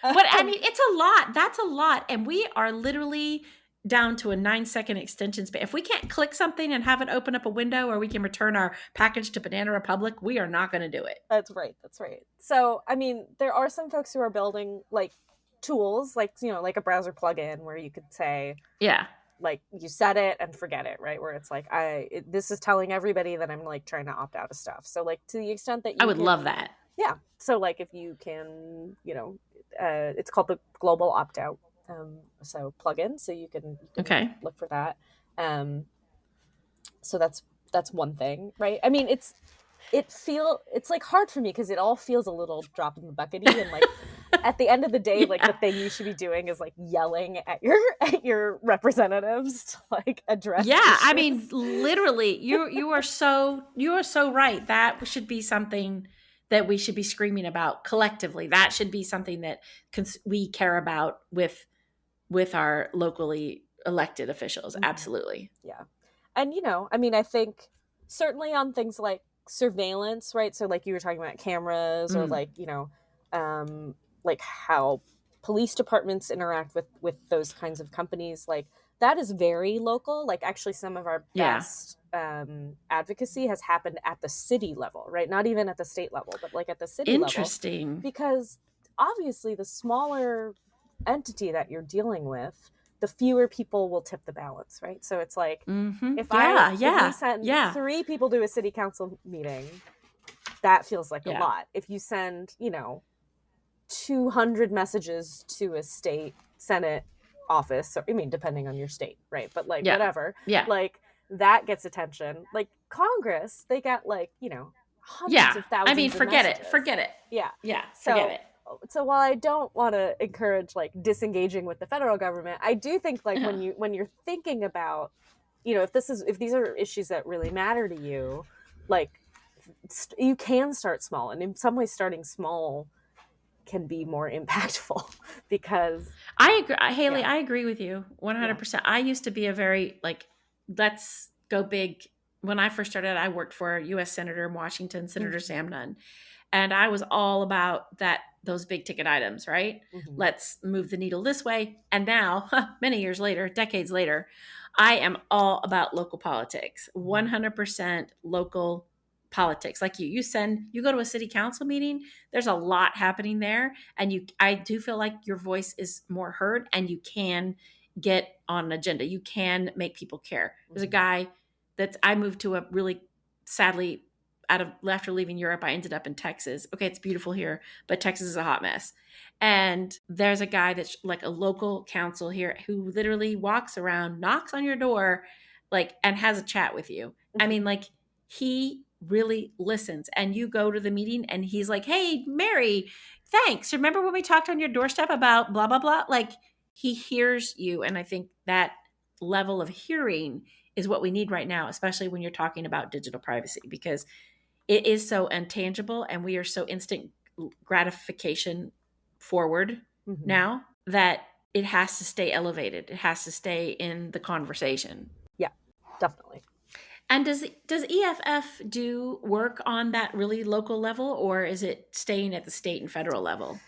But I mean, it's a lot. That's a lot. And we are literally down to a 9-second extension span. If we can't click something and have it open up a window or we can return our package to Banana Republic, we are not going to do it. That's right. So, I mean, there are some folks who are building like tools, like, like a browser plugin where you could say, yeah, like you set it and forget it, right? Where it's like, this is telling everybody that I'm like trying to opt out of stuff. So like to the extent that I would love that. Yeah. So like if you can, it's called the global opt out. So plugin. So you can okay. look for that. So that's one thing, right? I mean, it's like hard for me because it all feels a little drop in the buckety and like at the end of the day, yeah. Like the thing you should be doing is like yelling at your representatives to like address. Yeah, issues. I mean, literally, you are so right. That should be something that we should be screaming about collectively. That should be something that we care about with our locally elected officials. Mm-hmm. Absolutely. Yeah, and I mean, I think certainly on things like surveillance, right? So like you were talking about cameras or like like how police departments interact with those kinds of companies, like that is very local. Like actually some of our best advocacy has happened at the city level, right? Not even at the state level, but like at the city level. Interesting. Because obviously the smaller entity that you're dealing with, the fewer people will tip the balance, right? So it's like if we send 3 people to a city council meeting, that feels like a lot. If you send 200 messages to a state senate office, or I mean depending on your state, right? But like whatever, like that gets attention. Like Congress, they got like hundreds of thousands. I mean, forget it. Yeah, forget it. So while I don't want to encourage like disengaging with the federal government, I do think like when you're thinking about if these are issues that really matter to you, like you can start small, and in some ways starting small can be more impactful because I agree. Hayley, I agree with you 100%. Yeah. I used to be a very like, let's go big. When I first started, I worked for a U.S. Senator in Washington, Senator Sam Nunn. And I was all about those big ticket items, right? Mm-hmm. Let's move the needle this way. And now, many years later, decades later, I am all about local politics, 100% local politics. Like you go to a city council meeting, there's a lot happening there. And I do feel like your voice is more heard and you can get on an agenda. You can make people care. There's a guy that I moved to a really, sadly, after leaving Europe, I ended up in Texas. Okay, it's beautiful here, but Texas is a hot mess. And there's a guy that's like a local council here who literally walks around, knocks on your door, like, and has a chat with you. I mean, like, he really listens. And you go to the meeting and he's like, "Hey, Mary, thanks. Remember when we talked on your doorstep about blah, blah, blah?" Like, he hears you. And I think that level of hearing is what we need right now, especially when you're talking about digital privacy, because it is so intangible and we are so instant gratification forward now that it has to stay elevated. It has to stay in the conversation. Yeah, definitely. And does EFF do work on that really local level, or is it staying at the state and federal level?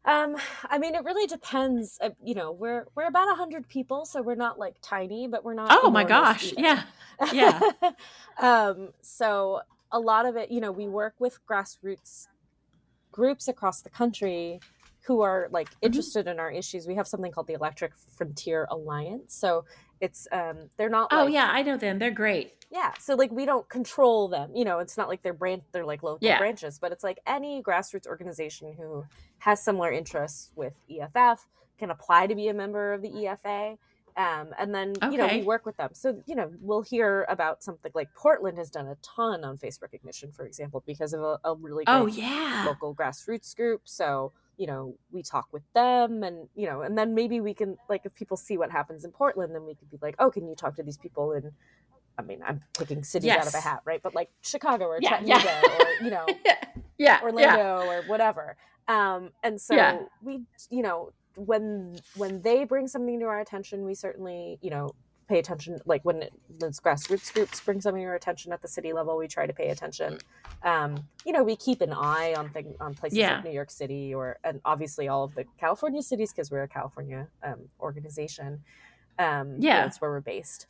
I mean, it really depends. You know, we're about 100 people, so we're not like tiny, but we're not. Oh my gosh! Either. Yeah. So a lot of it, you know, we work with grassroots groups across the country who are like interested in our issues. We have something called the Electric Frontier Alliance. So it's they're not. Oh yeah, I know them. They're great. Yeah, so like we don't control them. You know, it's not like they're like local branches, but it's like any grassroots organization who has similar interests with EFF can apply to be a member of the EFA. And then, you know, we work with them. So, you know, we'll hear about something like Portland has done a ton on face recognition, for example, because of a really great local grassroots group. So, you know, we talk with them and, you know, and then maybe we can, like, if people see what happens in Portland, then we could be like, oh, can you talk to these people in, I mean, I'm picking cities out of a hat, right? But like Chicago or Chattanooga or, you know, Orlando or whatever. And so we, you know, when they bring something to our attention, we certainly, you know, pay attention. Like when those grassroots groups bring something to our attention at the city level, we try to pay attention. You know, we keep an eye on places like New York City and obviously all of the California cities because we're a California organization. That's where we're based.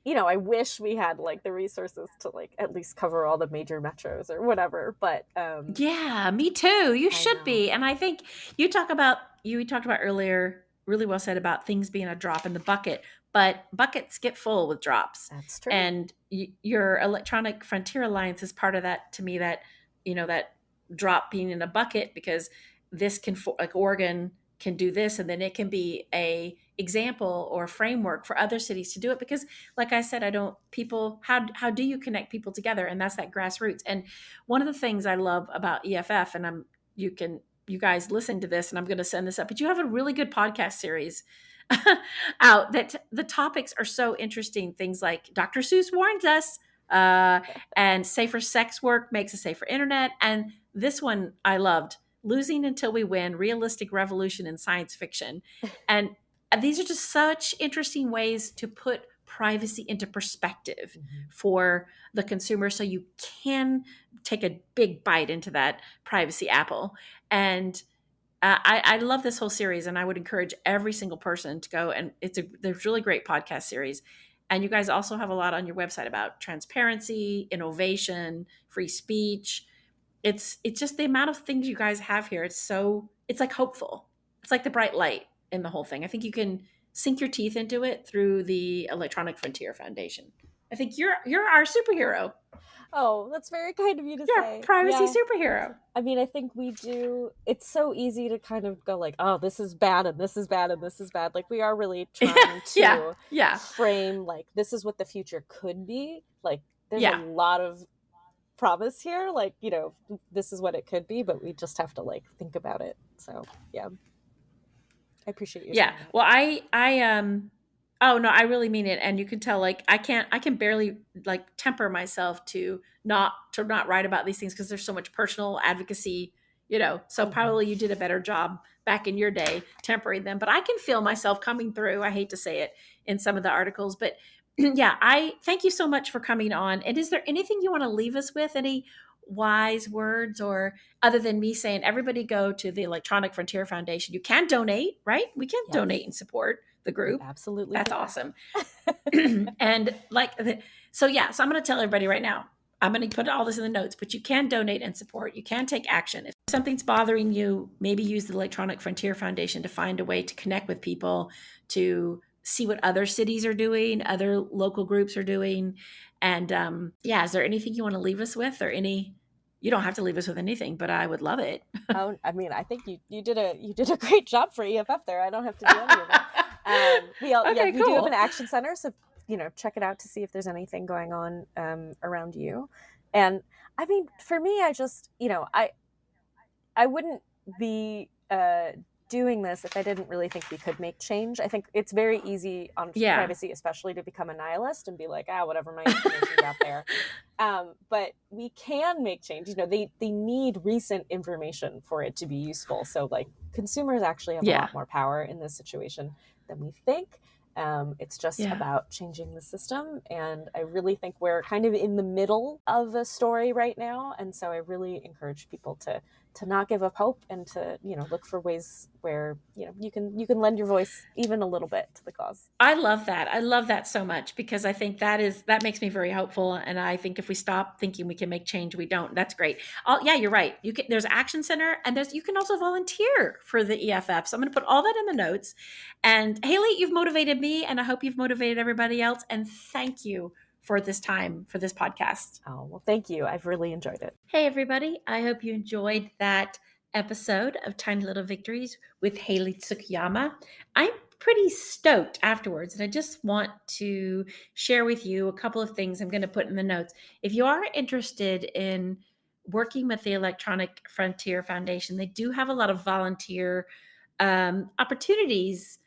You know, I wish we had like the resources to like at least cover all the major metros or whatever, but yeah, me too. You should be. And I think we talked about earlier, really well said about things being a drop in the bucket, but buckets get full with drops. That's true. And your Electronic Frontier Alliance is part of that, to me, that, you know, that drop being in a bucket, because this can, like Oregon can do this, and then it can be a example or framework for other cities to do it. Because like I said, how do you connect people together? And that's that grassroots. And one of the things I love about EFF, and you guys listen to this, and I'm going to send this up, but you have a really good podcast series out that the topics are so interesting. Things like Dr. Seuss warns us, and safer sex work makes a safer internet. And this one I loved, Losing Until We Win, Realistic Revolution in Science Fiction. And these are just such interesting ways to put privacy into perspective for the consumer, so you can take a big bite into that privacy apple. And I love this whole series, and I would encourage every single person to go. And there's really great podcast series. And you guys also have a lot on your website about transparency, innovation, free speech. It's just the amount of things you guys have here. It's like hopeful. It's like the bright light in the whole thing. I think you can sink your teeth into it through the Electronic Frontier Foundation. I think you're our superhero. Oh, that's very kind of you to say. You're a privacy superhero. I mean, I think we do. It's so easy to kind of go like, oh, this is bad and this is bad and this is bad. Like we are really trying to frame like this is what the future could be. Like there's a lot of promise here, like, you know, this is what it could be, but we just have to like think about it. So I appreciate you. Well, oh no, I really mean it. And you can tell, like, I can barely like temper myself to not write about these things, because there's so much personal advocacy, you know. So probably you did a better job back in your day tempering them, but I can feel myself coming through, I hate to say it, in some of the articles. But I thank you so much for coming on. And is there anything you want to leave us with? Any wise words, or other than me saying, everybody go to the Electronic Frontier Foundation? You can donate, right? We can donate and support the group. Absolutely. That's awesome. And like, so I'm going to tell everybody right now, I'm going to put all this in the notes, but you can donate and support. You can take action. If something's bothering you, maybe use the Electronic Frontier Foundation to find a way to connect with people, to see what other cities are doing, other local groups are doing. And yeah, is there anything you want to leave us with, or any? You don't have to leave us with anything, but I would love it. Oh, I mean, I think you did a great job for EFF there. I don't have to do any of that. Okay, We do have an cool. action center, so check it out to see if there's anything going on around you. And I mean, for me, I just I wouldn't be doing this if I didn't really think we could make change. I think it's very easy on Yeah. privacy, especially, to become a nihilist and be like, whatever, my information's out there. But we can make change. They need recent information for it to be useful. So, like, consumers actually have a Yeah. lot more power in this situation than we think. It's just Yeah. about changing the system. And I really think we're kind of in the middle of a story right now. And so I really encourage people to not give up hope, and to look for ways where you can lend your voice even a little bit to the cause. I love that. I love that so much, because I think that makes me very hopeful. And I think if we stop thinking we can make change, we don't. That's great. Yeah, you're right. There's Action Center, and you can also volunteer for the EFF. So I'm going to put all that in the notes. And Hayley, you've motivated me, and I hope you've motivated everybody else. And thank you for this time, for this podcast. Oh, well, thank you. I've really enjoyed it. Hey, everybody. I hope you enjoyed that episode of Tiny Little Victories with Hayley Tsukayama. I'm pretty stoked afterwards, and I just want to share with you a couple of things I'm going to put in the notes. If you are interested in working with the Electronic Frontier Foundation, they do have a lot of volunteer opportunities.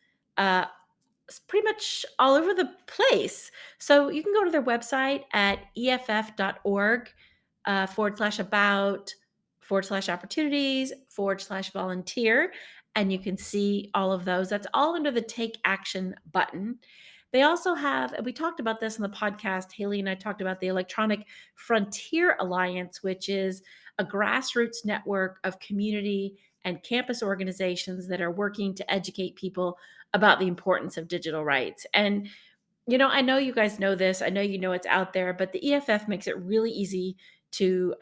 Pretty much all over the place. So you can go to their website at eff.org /about /opportunities /volunteer. And you can see all of those. That's all under the Take Action button. They also have, and we talked about this in the podcast, Hayley and I talked about the Electronic Frontier Alliance, which is a grassroots network of community and campus organizations that are working to educate people about the importance of digital rights. And I know you guys know this. I know it's out there, but the EFF makes it really easy to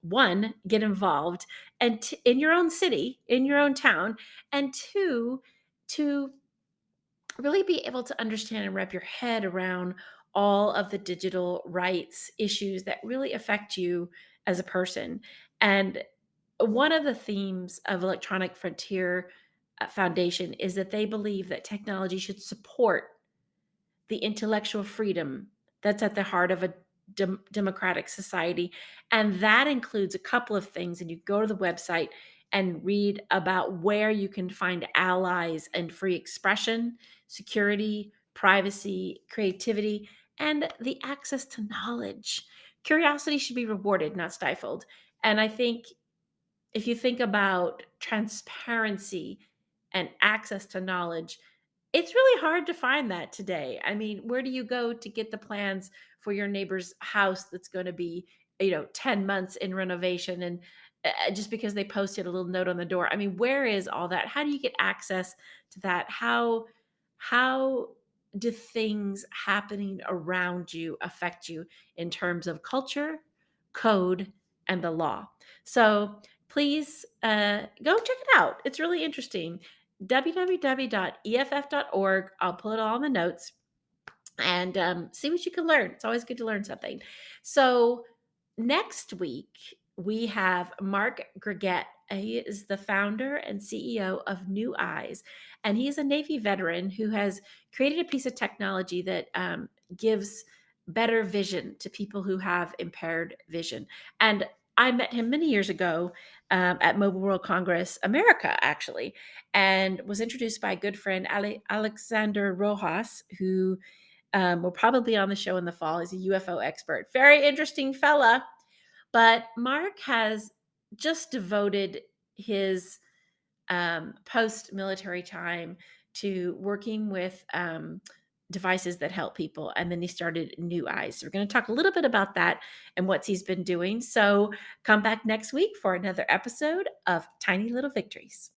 one, get involved, and in your own city, in your own town, and two, to really be able to understand and wrap your head around all of the digital rights issues that really affect you as a person. And one of the themes of Electronic Frontier Foundation is that they believe that technology should support the intellectual freedom that's at the heart of a democratic society. And that includes a couple of things. And you go to the website and read about where you can find allies and free expression, security, privacy, creativity, and the access to knowledge. Curiosity should be rewarded, not stifled. And I think if you think about transparency and access to knowledge, it's really hard to find that today. I mean, where do you go to get the plans for your neighbor's house that's going to be, 10 months in renovation, and just because they posted a little note on the door? I mean, where is all that? How do you get access to that? How do things happening around you affect you in terms of culture, code, and the law? So please go check it out. It's really interesting. www.eff.org. I'll put it all in the notes, and see what you can learn. It's always good to learn something. So next week, we have Mark Grigette. He is the founder and CEO of New Eyes, and he is a Navy veteran who has created a piece of technology that gives better vision to people who have impaired vision. And I met him many years ago at Mobile World Congress America, actually, and was introduced by a good friend, Alexander Rojas, who will probably be on the show in the fall. He's a UFO expert. Very interesting fella. But Mark has just devoted his post-military time to working with devices that help people. And then he started New Eyes. So we're going to talk a little bit about that and what he's been doing. So come back next week for another episode of Tiny Little Victories.